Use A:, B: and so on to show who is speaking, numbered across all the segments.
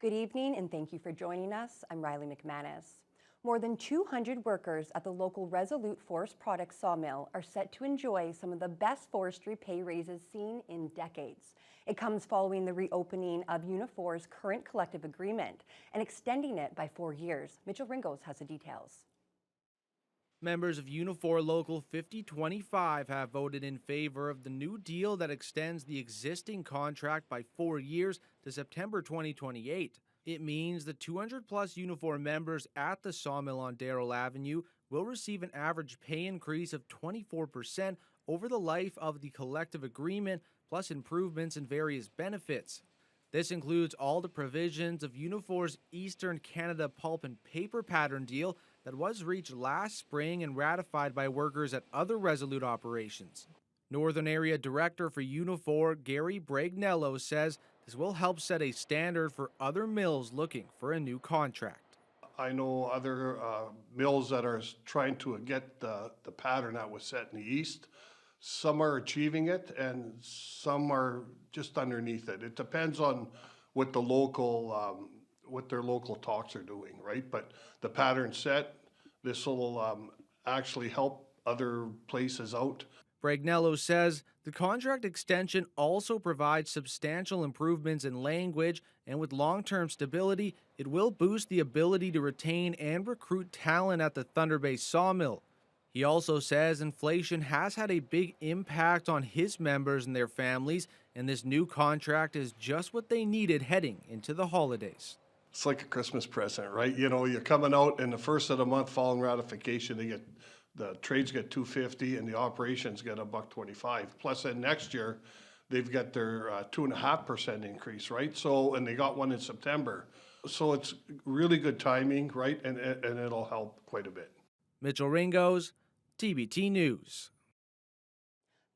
A: Good evening and thank you for joining us. I'm Riley McManus. More than 200 workers at the local Resolute Forest Products sawmill are set to enjoy some of the best forestry pay raises seen in decades. It comes following the reopening of Unifor's current collective agreement and extending it by 4 years. Mitchell Ringos has the details.
B: Members of Unifor Local 5025 have voted in favor of the new deal that extends the existing contract by 4 years to September 2028. It means the 200-plus Unifor members at the sawmill on Darrell Avenue will receive an average pay increase of 24% over the life of the collective agreement, plus improvements in various benefits. This includes all the provisions of Unifor's Eastern Canada pulp and paper pattern deal that was reached last spring and ratified by workers at other Resolute operations. Northern Area Director for Unifor, Gary Bragnello, says this will help set a standard for other mills looking for a new contract.
C: I know other mills that are trying to get the pattern that was set in the east. Some are achieving it and some are just underneath it. It depends on what the local, what their local talks are doing, right? But the pattern set, this will actually help other places out.
B: Bragnello says the contract extension also provides substantial improvements in language, and with long-term stability, it will boost the ability to retain and recruit talent at the Thunder Bay sawmill. He also says inflation has had a big impact on his members and their families, and this new contract is just what they needed heading into the holidays.
C: It's like a Christmas present, right? You know, you're coming out in the first of the month following ratification, the trades get $2.50 and the operations get $1.25. Plus then next year, they've got their 2.5% increase, right? So, and they got one in September. So it's really good timing, right? And it'll help quite a bit.
B: Mitchell Ringos, TBT News.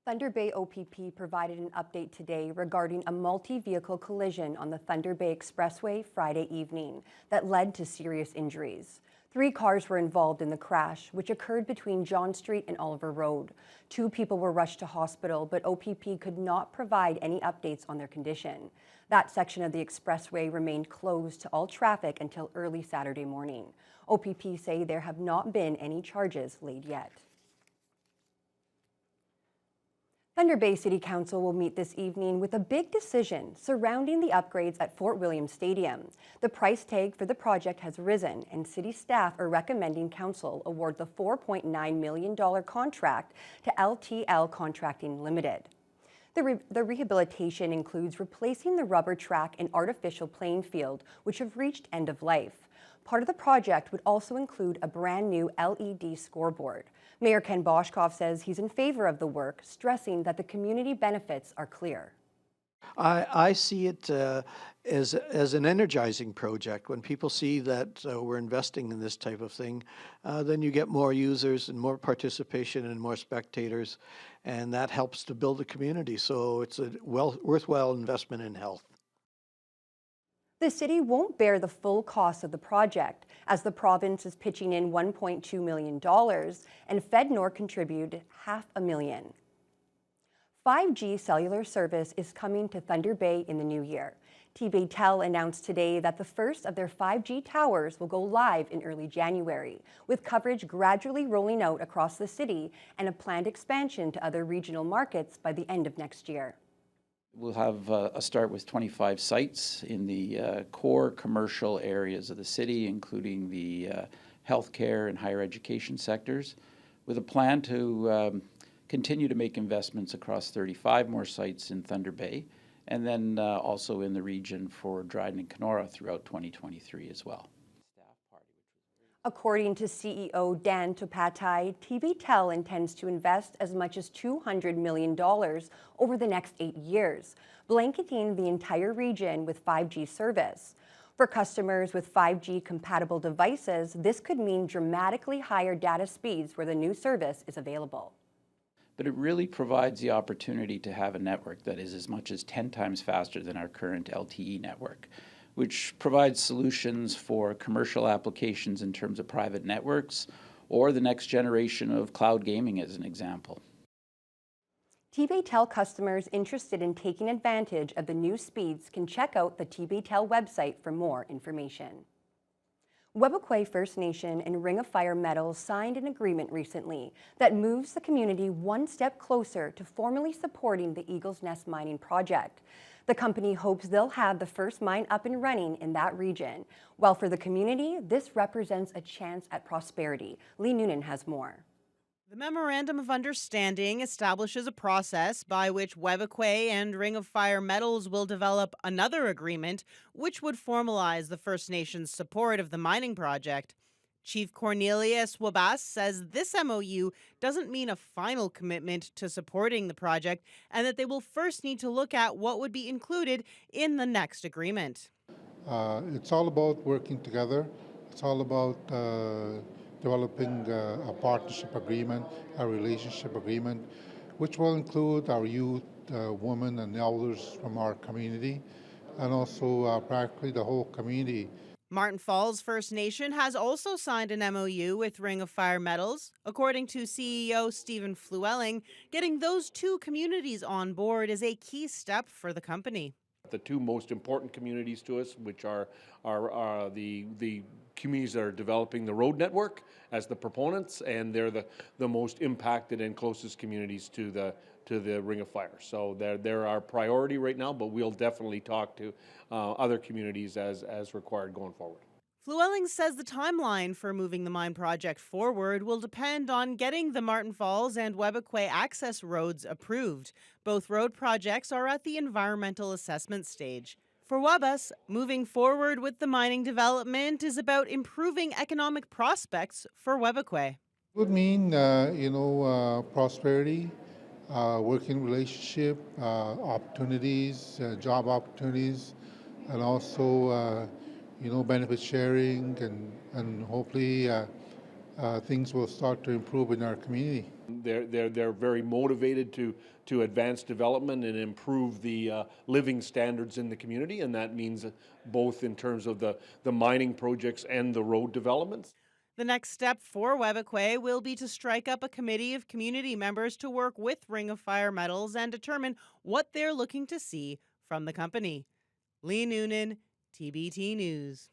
A: Thunder Bay OPP provided an update today regarding a multi-vehicle collision on the Thunder Bay Expressway Friday evening that led to serious injuries. 3 cars were involved in the crash, which occurred between John Street and Oliver Road. 2 people were rushed to hospital, but OPP could not provide any updates on their condition. That section of the expressway remained closed to all traffic until early Saturday morning. OPP say there have not been any charges laid yet. Thunder Bay City Council will meet this evening with a big decision surrounding the upgrades at Fort William Stadium. The price tag for the project has risen, and city staff are recommending council award the $4.9 million contract to LTL Contracting Limited. The rehabilitation includes replacing the rubber track and artificial playing field, which have reached end of life. Part of the project would also include a brand new LED scoreboard. Mayor Ken Boshkoff says he's in favor of the work, stressing that the community benefits are clear.
D: I see it as an energizing project. When people see that we're investing in this type of thing, then you get more users and more participation and more spectators, and that helps to build a community. So it's a worthwhile investment in health.
A: The city won't bear the full cost of the project, as the province is pitching in $1.2 million and FedNor contributed $500,000. 5G cellular service is coming to Thunder Bay in the new year. TVTel announced today that the first of their 5G towers will go live in early January, with coverage gradually rolling out across the city and a planned expansion to other regional markets by the end of next year.
E: We'll have a start with 25 sites in the core commercial areas of the city, including the healthcare and higher education sectors, with a plan to continue to make investments across 35 more sites in Thunder Bay, and then also in the region for Dryden and Kenora throughout 2023 as well.
A: According to CEO Dan Topatai, TVTel intends to invest as much as $200 million over the next 8 years, blanketing the entire region with 5G service. For customers with 5G compatible devices, this could mean dramatically higher data speeds where the new service is available.
E: But it really provides the opportunity to have a network that is as much as 10 times faster than our current LTE network, which provides solutions for commercial applications in terms of private networks or the next generation of cloud gaming as an example.
A: TBayTel customers interested in taking advantage of the new speeds can check out the TBayTel website for more information. Webequie First Nation and Ring of Fire Metals signed an agreement recently that moves the community one step closer to formally supporting the Eagle's Nest mining project. The company hopes they'll have the first mine up and running in that region, while for the community, this represents a chance at prosperity. Lee Noonan has more.
F: The Memorandum of Understanding establishes a process by which Webequie and Ring of Fire Metals will develop another agreement which would formalize the First Nations' support of the mining project. Chief Cornelius Wabas says this MOU doesn't mean a final commitment to supporting the project and that they will first need to look at what would be included in the next agreement.
G: It's all about working together. It's all about developing a partnership agreement, a relationship agreement, which will include our youth, women and elders from our community, and also practically the whole community.
F: Martin Falls First Nation has also signed an MOU with Ring of Fire Metals. According to CEO Stephen Flewelling, getting those two communities on board is a key step for the company.
H: The two most important communities to us, which are the communities that are developing the road network as the proponents, and they're the most impacted and closest communities to the Ring of Fire. So they're our priority right now, but we'll definitely talk to other communities as required going forward.
F: Flewelling says the timeline for moving the mine project forward will depend on getting the Martin Falls and Webequie access roads approved. Both road projects are at the environmental assessment stage. For Wabas, moving forward with the mining development is about improving economic prospects for Webequie.
G: It would mean, prosperity, working relationship, opportunities, job opportunities, and also benefit sharing, and hopefully things will start to improve in our community.
H: They're very motivated to advance development and improve the living standards in the community, and that means both in terms of the mining projects and the road developments.
F: The next step for Webequie will be to strike up a committee of community members to work with Ring of Fire Metals and determine what they're looking to see from the company. Lee Noonan, TBT News.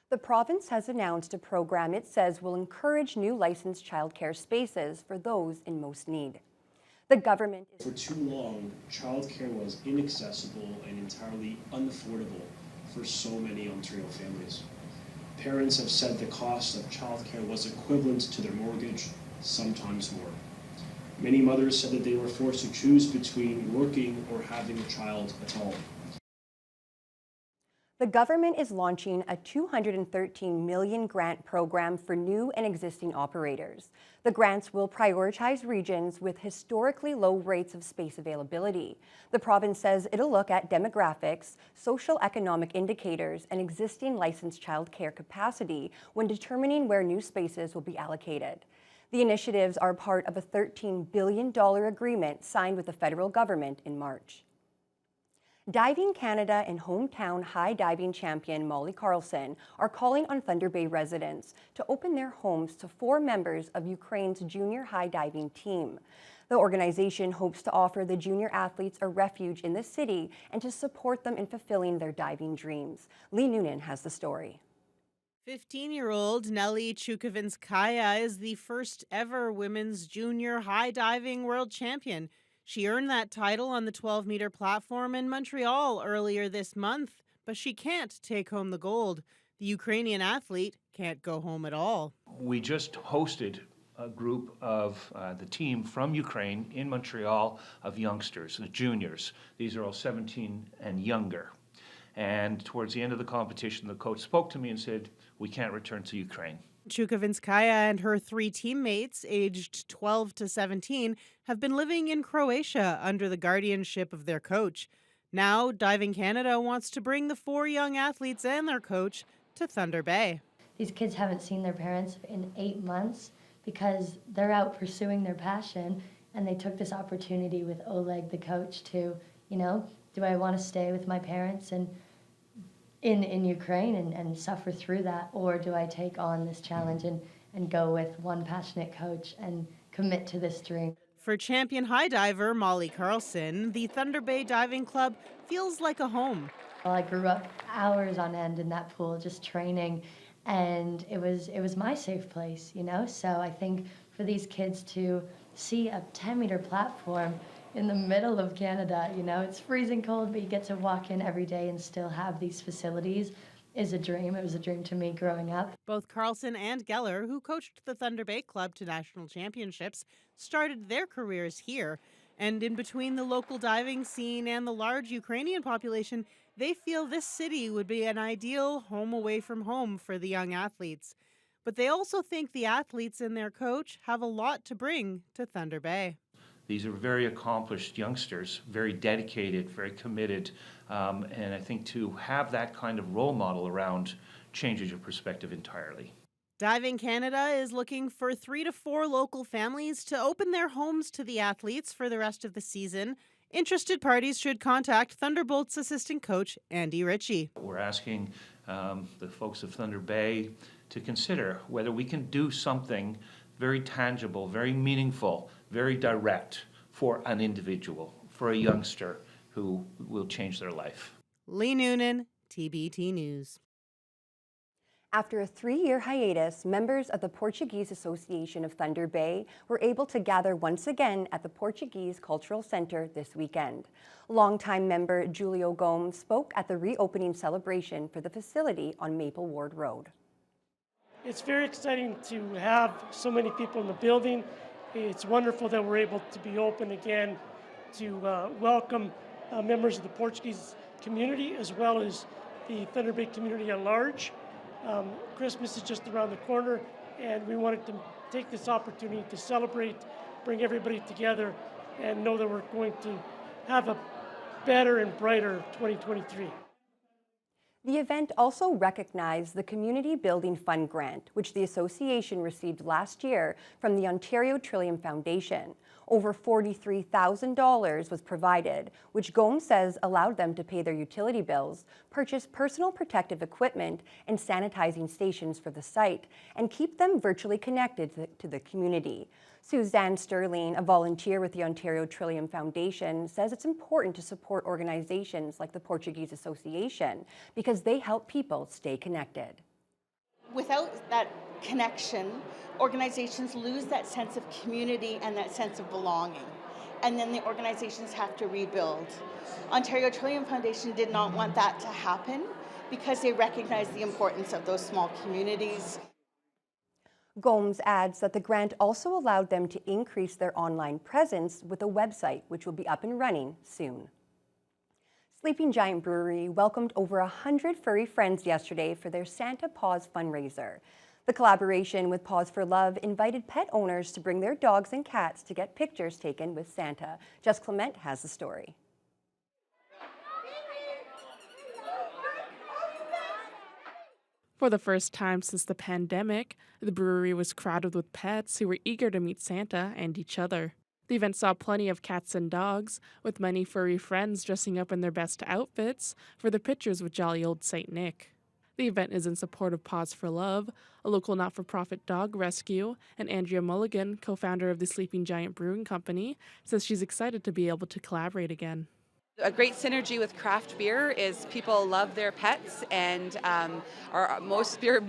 A: The province has announced a program it says will encourage new licensed childcare spaces for those in most need. The government
I: For too long, childcare was inaccessible and entirely unaffordable for so many Ontario families. Parents have said the cost of childcare was equivalent to their mortgage, sometimes more. Many mothers said that they were forced to choose between working or having a child at all.
A: The government is launching a $213 million grant program for new and existing operators. The grants will prioritize regions with historically low rates of space availability. The province says it'll look at demographics, social economic indicators, and existing licensed childcare capacity when determining where new spaces will be allocated. The initiatives are part of a $13 billion agreement signed with the federal government in March. Diving Canada and hometown high diving champion Molly Carlson are calling on Thunder Bay residents to open their homes to 4 members of Ukraine's junior high diving team. The organization hopes to offer the junior athletes a refuge in the city and to support them in fulfilling their diving dreams. Lee Noonan has the story.
F: 15-year-old Nelly Chukovinskaya is the first ever women's junior high diving world champion. She earned that title on the 12-meter platform in Montreal earlier this month, but she can't take home the gold. The Ukrainian athlete can't go home at all.
J: We just hosted a group of the team from Ukraine in Montreal of youngsters, the juniors. These are all 17 and younger. And towards the end of the competition, the coach spoke to me and said, "We can't return to Ukraine."
F: Chukovinskaya and her 3 teammates, aged 12 to 17, have been living in Croatia under the guardianship of their coach. Now, Diving Canada wants to bring the 4 young athletes and their coach to Thunder Bay.
K: These kids haven't seen their parents in 8 months because they're out pursuing their passion, and they took this opportunity with Oleg, the coach, to, do I want to stay with my parents and in Ukraine and suffer through that, or do I take on this challenge and go with one passionate coach and commit to this dream?
F: For champion high diver Molly Carlson, the Thunder Bay Diving Club feels like a home.
K: Well, I grew up hours on end in that pool just training, and it was my safe place, you know? So I think for these kids to see a 10-meter platform in the middle of Canada, you know, it's freezing cold, but you get to walk in every day and still have these facilities is a dream. It was a dream to me growing up.
F: Both Carlson and Geller, who coached the Thunder Bay Club to national championships, started their careers here. And in between the local diving scene and the large Ukrainian population, they feel this city would be an ideal home away from home for the young athletes. But they also think the athletes and their coach have a lot to bring to Thunder Bay.
J: These are very accomplished youngsters, very dedicated, very committed, and I think to have that kind of role model around changes your perspective entirely.
F: Diving Canada is looking for 3 to 4 local families to open their homes to the athletes for the rest of the season. Interested parties should contact Thunderbolts assistant coach Andy Ritchie.
J: We're asking the folks of Thunder Bay to consider whether we can do something very tangible, very meaningful, very direct for an individual, for a youngster who will change their life.
F: Lee Noonan, TBT News.
A: After a 3-year hiatus, members of the Portuguese Association of Thunder Bay were able to gather once again at the Portuguese Cultural Center this weekend. Longtime member Julio Gomes spoke at the reopening celebration for the facility on Maple Ward Road.
L: It's very exciting to have so many people in the building. It's wonderful that we're able to be open again to welcome members of the Portuguese community as well as the Thunder Bay community at large. Christmas is just around the corner, and we wanted to take this opportunity to celebrate, bring everybody together, and know that we're going to have a better and brighter 2023.
A: The event also recognized the Community Building Fund grant, which the association received last year from the Ontario Trillium Foundation. Over $43,000 was provided, which Gomes says allowed them to pay their utility bills, purchase personal protective equipment and sanitizing stations for the site, and keep them virtually connected to the community. Suzanne Sterling, a volunteer with the Ontario Trillium Foundation, says it's important to support organizations like the Portuguese Association because they help people stay connected.
M: Without that connection, organizations lose that sense of community and that sense of belonging. And then the organizations have to rebuild. Ontario Trillium Foundation did not want that to happen because they recognize the importance of those small communities.
A: Gomes adds that the grant also allowed them to increase their online presence with a website, which will be up and running soon. Sleeping Giant Brewery welcomed over 100 furry friends yesterday for their Santa Paws fundraiser. The collaboration with Paws for Love invited pet owners to bring their dogs and cats to get pictures taken with Santa. Jess Clement has the story.
N: For the first time since the pandemic, the brewery was crowded with pets who were eager to meet Santa and each other. The event saw plenty of cats and dogs, with many furry friends dressing up in their best outfits for the pictures with jolly old Saint Nick. The event is in support of Paws for Love, a local not-for-profit dog rescue, and Andrea Mulligan, co-founder of the Sleeping Giant Brewing Company, says she's excited to be able to collaborate again.
O: A great synergy with craft beer is people love their pets, and most beer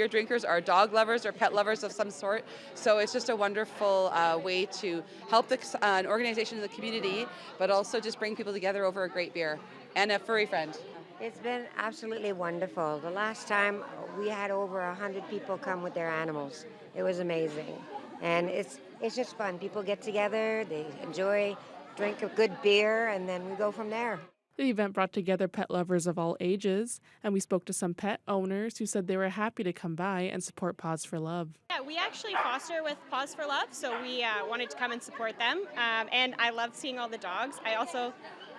O: drinkers are dog lovers or pet lovers of some sort. So it's just a wonderful way to help an organization in the community, but also just bring people together over a great beer and a furry friend.
P: It's been absolutely wonderful. The last time we had over 100 people come with their animals. It was amazing, and it's just fun. People get together, they enjoy. Drink a good beer, and then we go from there.
N: The event brought together pet lovers of all ages, and we spoke to some pet owners who said they were happy to come by and support Paws for Love.
Q: Yeah, we actually foster with Paws for Love, so we wanted to come and support them, and I loved seeing all the dogs. I also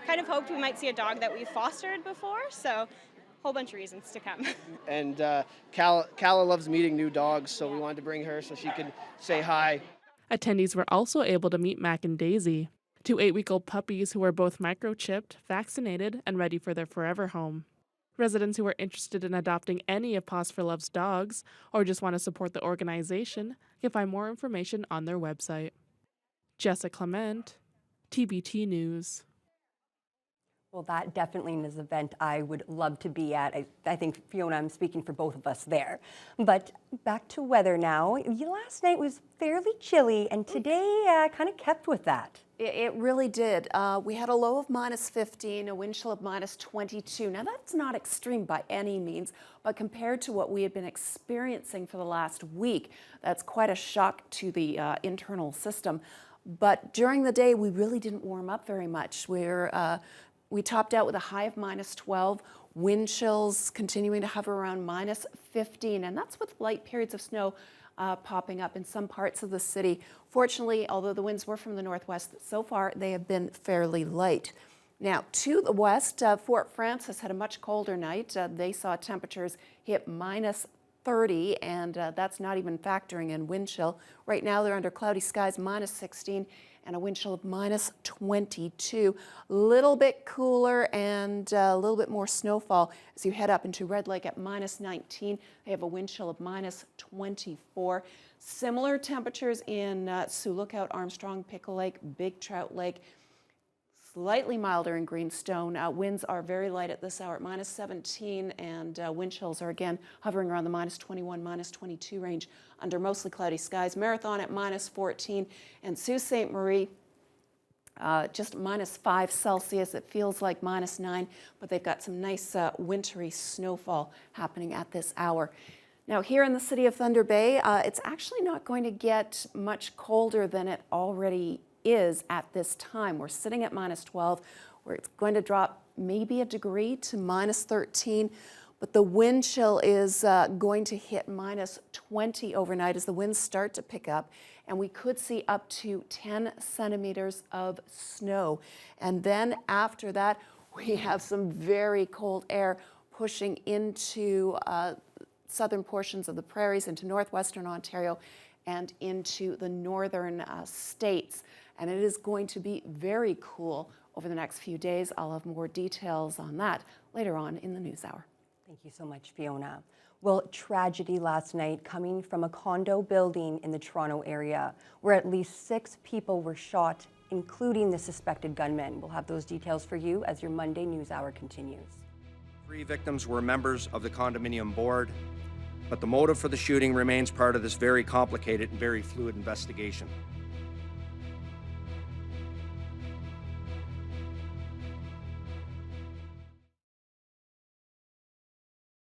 Q: kind of hoped we might see a dog that we fostered before, so a whole bunch of reasons to come.
R: And Calla loves meeting new dogs, so we wanted to bring her so she could say hi.
N: Attendees were also able to meet Mac and Daisy, 2 8-week-old puppies who were both microchipped, vaccinated, and ready for their forever home. Residents who are interested in adopting any of Paws for Love's dogs or just want to support the organization can find more information on their website. Jessica Clement, TBT News.
A: Well, that definitely is an event I would love to be at. I think, Fiona, I'm speaking for both of us there. But back to weather now. Last night was fairly chilly, and today kind of kept with that.
S: It really did. We had a low of -15, a wind chill of -22. Now, that's not extreme by any means, but compared to what we had been experiencing for the last week, that's quite a shock to the internal system. But during the day, we really didn't warm up very much. We topped out with a high of -12, wind chills continuing to hover around -15, and that's with light periods of snow popping up in some parts of the city. Fortunately, although the winds were from the northwest, so far they have been fairly light. Now, to the west, Fort Frances had a much colder night. They saw temperatures hit -30, and that's not even factoring in wind chill. Right now, they're under cloudy skies, -16, and a wind chill of -22. A little bit cooler and a little bit more snowfall as you head up into Red Lake at -19. They have a wind chill of -24. Similar temperatures in Sioux Lookout, Armstrong, Pickle Lake, Big Trout Lake. Slightly milder in Greenstone. Winds are very light at this hour at -17, and wind chills are again hovering around the -21, -22 range under mostly cloudy skies. Marathon at -14, and Sault Ste. Marie just -5 Celsius. It feels like -9, but they've got some nice wintry snowfall happening at this hour. Now, here in the city of Thunder Bay, it's actually not going to get much colder than it already is at this time. We're sitting at -12, where it's going to drop maybe a degree to -13, but the wind chill is going to hit -20 overnight as the winds start to pick up, and we could see up to 10 centimeters of snow. And then after that, we have some very cold air pushing into southern portions of the prairies, into northwestern Ontario, and into the northern states. And it is going to be very cool over the next few days. I'll have more details on that later on in the news hour.
A: Thank you so much, Fiona. Well, tragedy last night coming from a condo building in the Toronto area where at least 6 people were shot, including the suspected gunman. We'll have those details for you as your Monday news hour continues.
T: 3 victims were members of the condominium board, but the motive for the shooting remains part of this very complicated and very fluid investigation.